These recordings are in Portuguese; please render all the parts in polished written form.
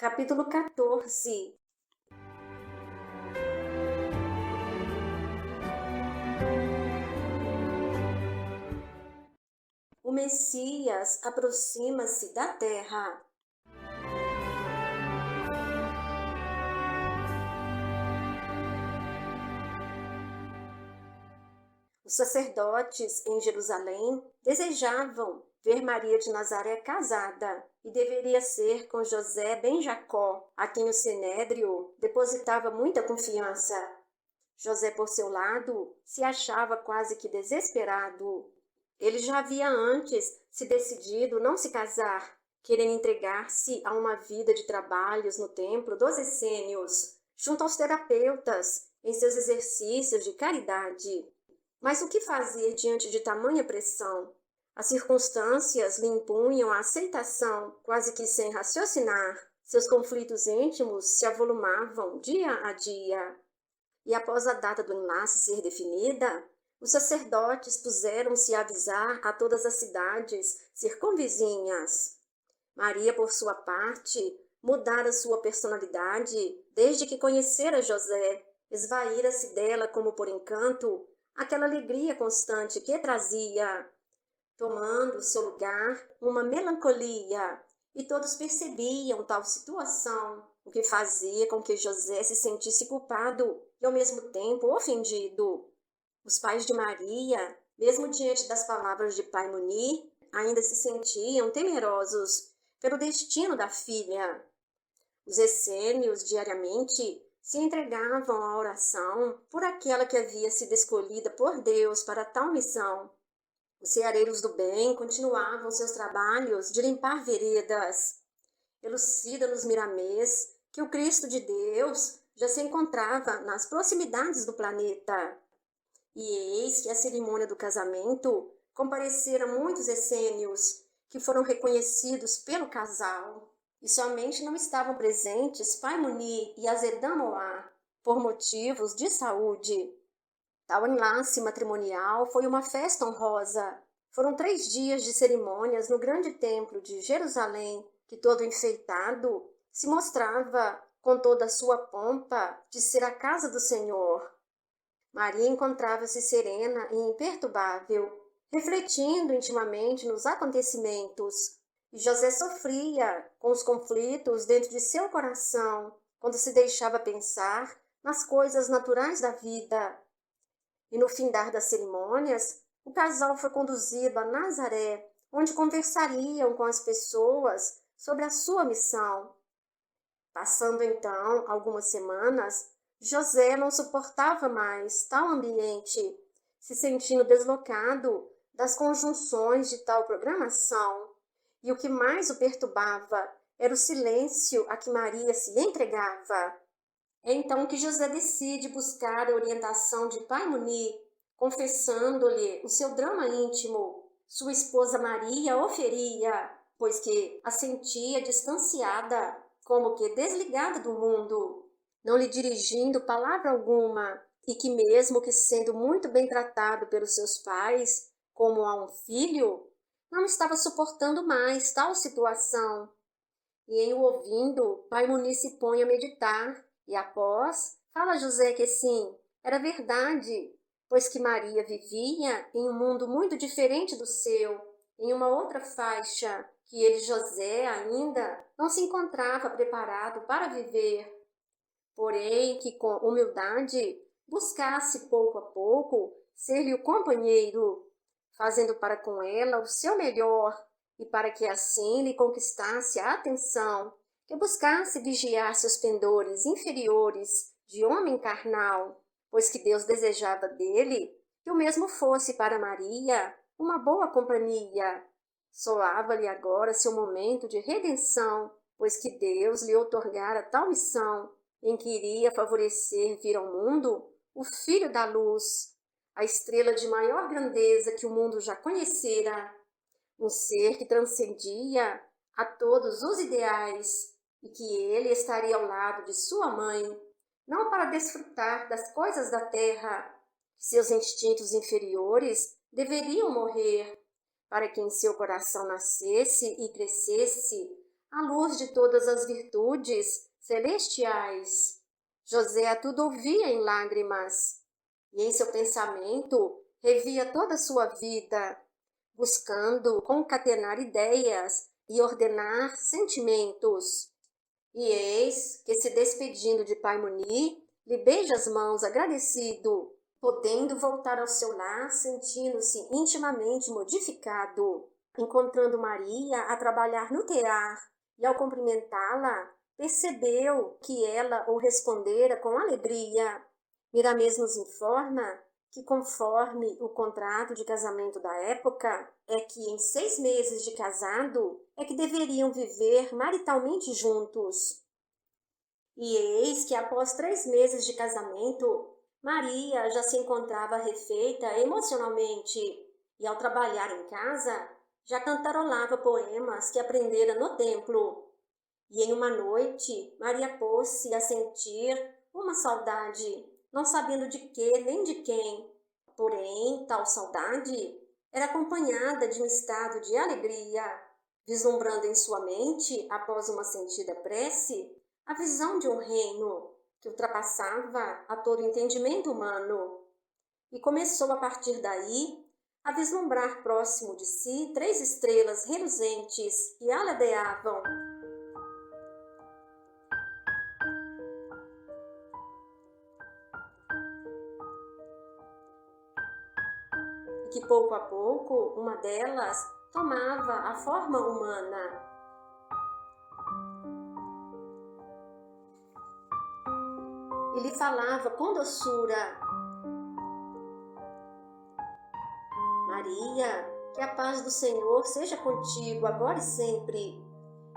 Capítulo 14. O Messias aproxima-se da terra. Os sacerdotes em Jerusalém desejavam ver Maria de Nazaré casada, e deveria ser com José ben Jacó, a quem o Sinédrio depositava muita confiança. José, por seu lado, se achava quase que desesperado. Ele já havia antes se decidido não se casar, querendo entregar-se a uma vida de trabalhos no templo dos essênios, junto aos terapeutas, em seus exercícios de caridade. Mas o que fazer diante de tamanha pressão? As circunstâncias lhe impunham a aceitação, quase que sem raciocinar. Seus conflitos íntimos se avolumavam dia a dia. E após a data do enlace ser definida, os sacerdotes puseram-se a avisar a todas as cidades circunvizinhas. Maria, por sua parte, mudara sua personalidade desde que conhecera José. Esvaíra-se dela como por encanto aquela alegria constante que trazia, tomando seu lugar uma melancolia, e todos percebiam tal situação, o que fazia com que José se sentisse culpado e ao mesmo tempo ofendido. Os pais de Maria, mesmo diante das palavras de Pai Munir, ainda se sentiam temerosos pelo destino da filha. Os essênios diariamente se entregavam à oração por aquela que havia sido escolhida por Deus para tal missão. Os ceareiros do bem continuavam seus trabalhos de limpar veredas. Elucida nos Miramês que o Cristo de Deus já se encontrava nas proximidades do planeta. E eis que a cerimônia do casamento compareceram muitos essênios que foram reconhecidos pelo casal. E somente não estavam presentes Pai Munir e Azedã Moá, por motivos de saúde. Tal enlace matrimonial foi uma festa honrosa. Foram 3 dias de cerimônias no grande templo de Jerusalém, que todo enfeitado se mostrava com toda a sua pompa de ser a casa do Senhor. Maria encontrava-se serena e imperturbável, refletindo intimamente nos acontecimentos. E José sofria com os conflitos dentro de seu coração, quando se deixava pensar nas coisas naturais da vida. E no findar das cerimônias, o casal foi conduzido a Nazaré, onde conversariam com as pessoas sobre a sua missão. Passando então algumas semanas, José não suportava mais tal ambiente, se sentindo deslocado das conjunções de tal programação. E o que mais o perturbava era o silêncio a que Maria se entregava. É então que José decide buscar a orientação de Pai Munir, confessando-lhe o seu drama íntimo. Sua esposa Maria o feria, pois que a sentia distanciada, como que desligada do mundo, não lhe dirigindo palavra alguma, e que mesmo que sendo muito bem tratado pelos seus pais, como a um filho, não estava suportando mais tal situação. E em o ouvindo, Pai Munir se põe a meditar, e após, fala a José que sim, era verdade, pois que Maria vivia em um mundo muito diferente do seu, em uma outra faixa, que ele, José, ainda não se encontrava preparado para viver. Porém, que com humildade buscasse pouco a pouco ser-lhe o companheiro, fazendo para com ela o seu melhor, e para que assim lhe conquistasse a atenção, que buscasse vigiar seus pendores inferiores de homem carnal, pois que Deus desejava dele que o mesmo fosse para Maria uma boa companhia. Soava-lhe agora seu momento de redenção, pois que Deus lhe outorgara tal missão, em que iria favorecer vir ao mundo o Filho da Luz, a estrela de maior grandeza que o mundo já conhecera, um ser que transcendia a todos os ideais, e que ele estaria ao lado de sua mãe, não para desfrutar das coisas da terra, que seus instintos inferiores deveriam morrer, para que em seu coração nascesse e crescesse a luz de todas as virtudes celestiais. José a tudo ouvia em lágrimas, e em seu pensamento revia toda a sua vida, buscando concatenar ideias e ordenar sentimentos. E eis que, se despedindo de Pai Muni, lhe beija as mãos agradecido, podendo voltar ao seu lar, sentindo-se intimamente modificado, encontrando Maria a trabalhar no tear, e ao cumprimentá-la, percebeu que ela o respondera com alegria. Miramês nos informa que, conforme o contrato de casamento da época, é que em 6 meses de casado é que deveriam viver maritalmente juntos. E eis que, após 3 meses de casamento, Maria já se encontrava refeita emocionalmente e, ao trabalhar em casa, já cantarolava poemas que aprendera no templo. E em uma noite, Maria pôs-se a sentir uma saudade, não sabendo de que nem de quem. Porém, tal saudade era acompanhada de um estado de alegria, vislumbrando em sua mente, após uma sentida prece, a visão de um reino que ultrapassava a todo entendimento humano. E começou a partir daí a vislumbrar próximo de si 3 estrelas reluzentes que alardeavam. E que pouco a pouco uma delas tomava a forma humana. E lhe falava com doçura: Maria, que a paz do Senhor seja contigo agora e sempre.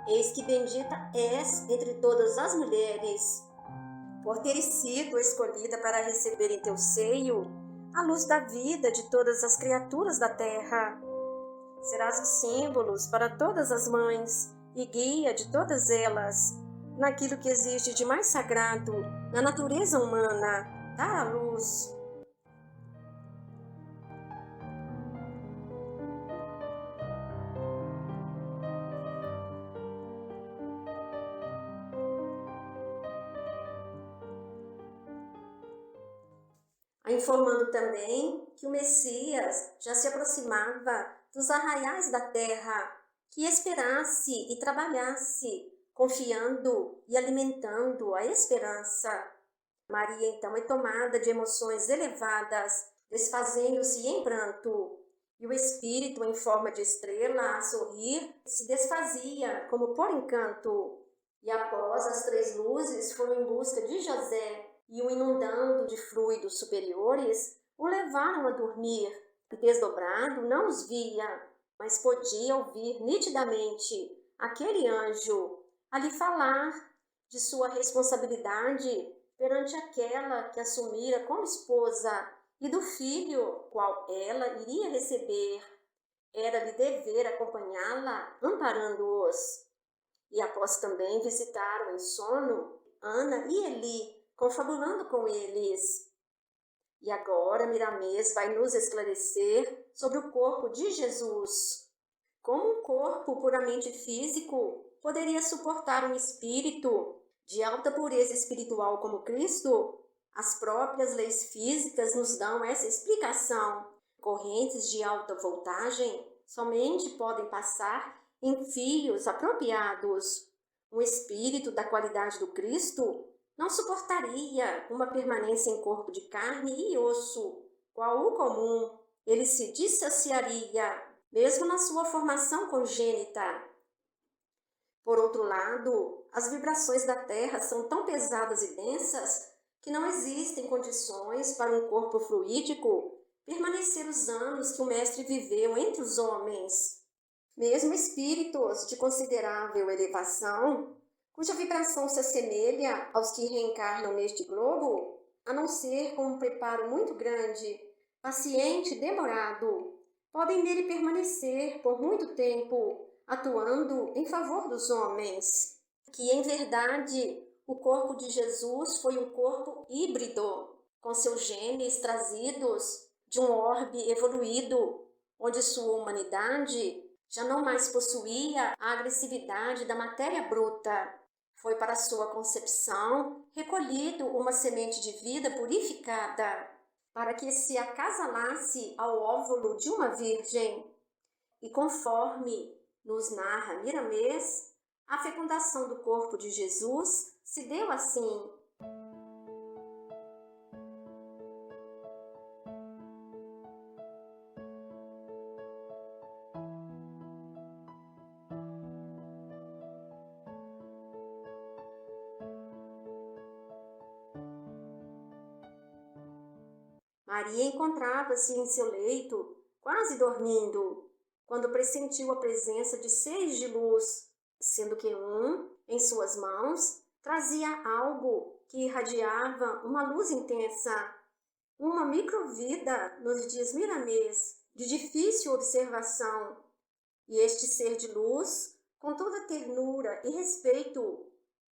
Eis que bendita és entre todas as mulheres, por teres sido escolhida para receber em teu seio a luz da vida de todas as criaturas da terra. Serás os símbolos para todas as mães e guia de todas elas, naquilo que existe de mais sagrado na natureza humana, dar a luz. Informando também que o Messias já se aproximava dos arraiais da terra, que esperasse e trabalhasse, confiando e alimentando a esperança. Maria então é tomada de emoções elevadas, desfazendo-se em pranto, e o espírito em forma de estrela a sorrir se desfazia como por encanto. E após as 3 luzes foram em busca de José, e o inundando de fluidos superiores, o levaram a dormir, e desdobrado não os via, mas podia ouvir nitidamente aquele anjo a lhe falar de sua responsabilidade perante aquela que assumira como esposa e do filho qual ela iria receber. Era-lhe dever acompanhá-la, amparando-os. E após também visitaram em sono Ana e Eli, confabulando com eles. E agora Miramês vai nos esclarecer sobre o corpo de Jesus. Como um corpo puramente físico poderia suportar um espírito de alta pureza espiritual como Cristo? As próprias leis físicas nos dão essa explicação. Correntes de alta voltagem somente podem passar em fios apropriados. Um espírito da qualidade do Cristo não suportaria uma permanência em corpo de carne e osso, qual o comum. Ele se dissociaria, mesmo na sua formação congênita. Por outro lado, as vibrações da Terra são tão pesadas e densas que não existem condições para um corpo fluídico permanecer os anos que o Mestre viveu entre os homens. Mesmo espíritos de considerável elevação, cuja vibração se assemelha aos que reencarnam neste globo, a não ser com um preparo muito grande, paciente e demorado, podem nele permanecer por muito tempo, atuando em favor dos homens. Que, em verdade, o corpo de Jesus foi um corpo híbrido, com seus genes trazidos de um orbe evoluído, onde sua humanidade Já não mais possuía a agressividade da matéria bruta. Foi para sua concepção recolhido uma semente de vida purificada, para que se acasalasse ao óvulo de uma virgem. E conforme nos narra Miramês, a fecundação do corpo de Jesus se deu assim. Maria encontrava-se em seu leito, quase dormindo, quando pressentiu a presença de seres de luz, sendo que um, em suas mãos, trazia algo que irradiava uma luz intensa, uma microvida, nos diz Miramês, de difícil observação. E este ser de luz, com toda a ternura e respeito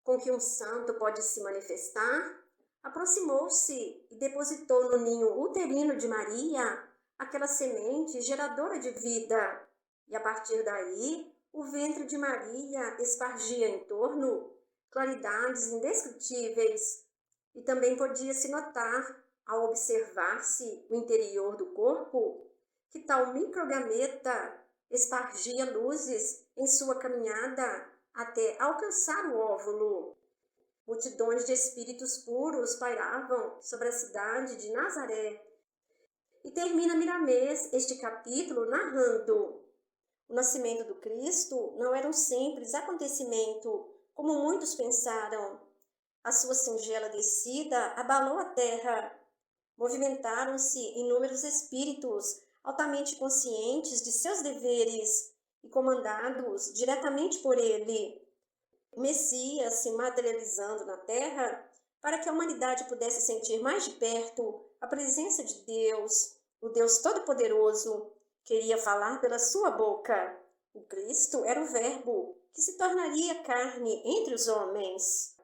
com que um santo pode se manifestar, aproximou-se e depositou no ninho uterino de Maria aquela semente geradora de vida. E a partir daí, o ventre de Maria espargia em torno claridades indescritíveis. E também podia-se notar, ao observar-se o interior do corpo, que tal microgameta espargia luzes em sua caminhada até alcançar o óvulo. Multidões de espíritos puros pairavam sobre a cidade de Nazaré. E termina Miramês este capítulo narrando: o nascimento do Cristo não era um simples acontecimento, como muitos pensaram. A sua singela descida abalou a terra. Movimentaram-se inúmeros espíritos altamente conscientes de seus deveres e comandados diretamente por ele. O Messias se materializando na terra para que a humanidade pudesse sentir mais de perto a presença de Deus, o Deus Todo-Poderoso, queria falar pela sua boca. O Cristo era o Verbo que se tornaria carne entre os homens.